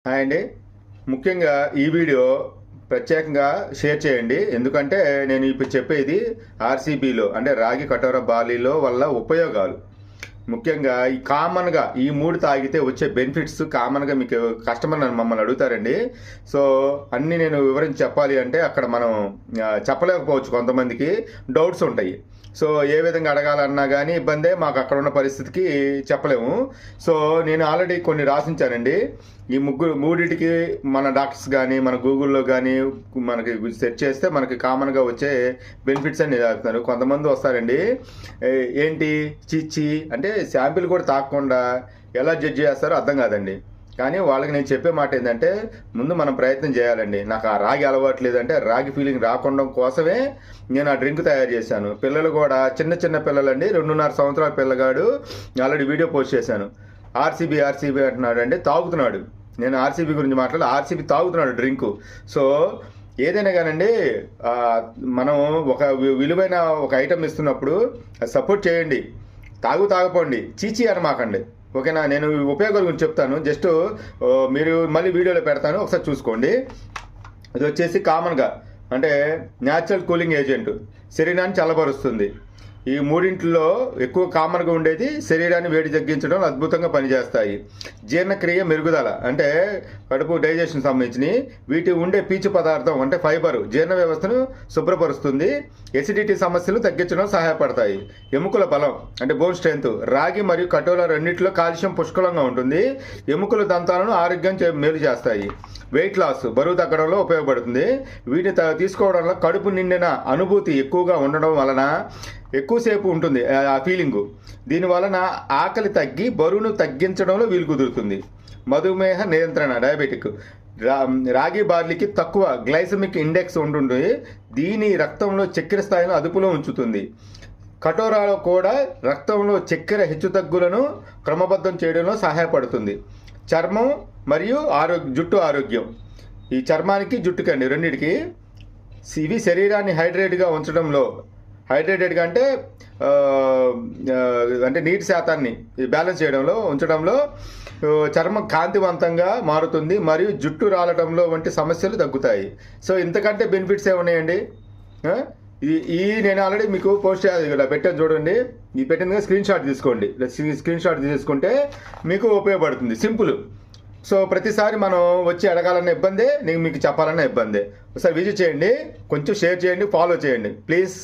Hi అండి. ముఖ్యంగా ఈ వీడియో ప్రత్యేకంగా షేర్ చేయండి. ఎందుకంటే నేను ఇప్పుడు చెప్పేది ఆర్సీబీలో అంటే రాగి కటోర బార్లీలో వల్ల ఉపయోగాలు. ముఖ్యంగా ఈ కామన్గా ఈ 3 తాగితే వచ్చే బెనిఫిట్స్ కామన్గా మీకు కస్టమర్ మమ్మల్ని అడుగుతారండి. సో అన్నీ నేను వివరించి చెప్పాలి అంటే అక్కడ మనం చెప్పలేకపోవచ్చు, కొంతమందికి డౌట్స్ ఉంటాయి. సో ఏ విధంగా అడగాలన్నా కానీ ఇబ్బందే, మాకు అక్కడ ఉన్న పరిస్థితికి చెప్పలేము. సో నేను ఆల్రెడీ కొన్ని రాసించానండి. ఈ మూడింటికి మన డాక్టర్స్ కానీ మన గూగుల్లో కానీ మనకి సెర్చ్ చేస్తే మనకి కామన్గా వచ్చే బెనిఫిట్స్ అని రాస్తున్నారు. కొంతమంది వస్తారండి, ఏంటి చిచ్చి అంటే శాంపిల్ కూడా తాకకుండా ఎలా జడ్జ్ చేస్తారో అర్థం కాదండి. కానీ వాళ్ళకి నేను చెప్పే మాట ఏంటంటే, ముందు మనం ప్రయత్నం చేయాలండి. నాకు ఆ రాగి అలవాటు లేదంటే రాగి ఫీలింగ్ రాకుండా కోసమే నేను ఆ డ్రింక్ తయారు చేశాను. పిల్లలు కూడా చిన్న పిల్లలండి, 2.5 సంవత్సరాల పిల్లగాడు ఆల్రెడీ వీడియో పోస్ట్ చేశాను. ఆర్సీబీ అంటున్నాడు అండి, తాగుతున్నాడు. నేను ఆర్సీబీ గురించి మాట్లాడి ఆర్సీబీ తాగుతున్నాడు డ్రింకు. సో ఏదైనా కానండి, మనం ఒక విలువైన ఒక ఐటమ్ ఇస్తున్నప్పుడు సపోర్ట్ చేయండి. తాగపోండి, చీచీ అనమాకండి. ఓకేనా? నేను ఉపయోగాల గురించి చెప్తాను. జస్ట్ మీరు మళ్ళీ వీడియోలో పెడతాను, ఒకసారి చూసుకోండి. ఇది వచ్చేసి కామన్గా అంటే న్యాచురల్ కూలింగ్ ఏజెంట్, శరీరాన్ని చల్లబరుస్తుంది. ఈ మూడింటిలో ఎక్కువ కామన్గా ఉండేది శరీరాన్ని వేడి తగ్గించడం అద్భుతంగా పనిచేస్తాయి. జీర్ణక్రియ మెరుగుదల అంటే కడుపు డైజెషన్ సంబంధించి వీటి ఉండే పీచు పదార్థం అంటే ఫైబరు జీర్ణ వ్యవస్థను శుభ్రపరుస్తుంది. ఎసిడిటీ సమస్యలు తగ్గించడం సహాయపడతాయి. ఎముకల బలం అంటే బోన్ స్ట్రెంత్, రాగి మరియు కటోర రెండింటిలో కాల్షియం పుష్కలంగా ఉంటుంది. ఎముకల దంతాలను ఆరోగ్యం మేలు చేస్తాయి. వెయిట్ లాస్ బరువు తగ్గడంలో ఉపయోగపడుతుంది. వీటిని తీసుకోవడంలో కడుపు నిండిన అనుభూతి ఎక్కువగా ఉండడం వలన ఎక్కువసేపు ఉంటుంది ఆ ఫీలింగు. దీనివలన ఆకలి తగ్గి బరువును తగ్గించడంలో వీలు కుదురుతుంది. మధుమేహ నియంత్రణ డయాబెటిక్, రాగి బార్లీకి తక్కువ గ్లైసమిక్ ఇండెక్స్ ఉంటుంది. దీని రక్తంలో చక్కెర స్థాయిని అదుపులో ఉంచుతుంది. కటోరాలో కూడా రక్తంలో చక్కెర హెచ్చుతగ్గులను క్రమబద్ధం చేయడంలో సహాయపడుతుంది. చర్మం మరియు జుట్టు ఆరోగ్యం, ఈ చర్మానికి జుట్టుకండి రెండింటికి ఇవి శరీరాన్ని హైడ్రేటెడ్గా అంటే నీటి శాతాన్ని బ్యాలెన్స్ చేయడంలో ఉంచడంలో చర్మం కాంతివంతంగా మారుతుంది మరియు జుట్టు రాలటంలో వంటి సమస్యలు తగ్గుతాయి. సో ఇంతకంటే బెనిఫిట్స్ ఏమున్నాయండి? నేను ఆల్రెడీ మీకు పోస్ట్ ఇలా పెట్టాను చూడండి. ఈ పెట్టిందిగా స్క్రీన్ షాట్ తీసుకుంటే మీకు ఉపయోగపడుతుంది. సింపుల్. సో ప్రతిసారి మనం వచ్చి అడగాలన్న ఇబ్బందే, నేను మీకు చెప్పాలన్న ఇబ్బందే. ఒకసారి విజిట్ చేయండి, కొంచెం షేర్ చేయండి, ఫాలో చేయండి ప్లీజ్.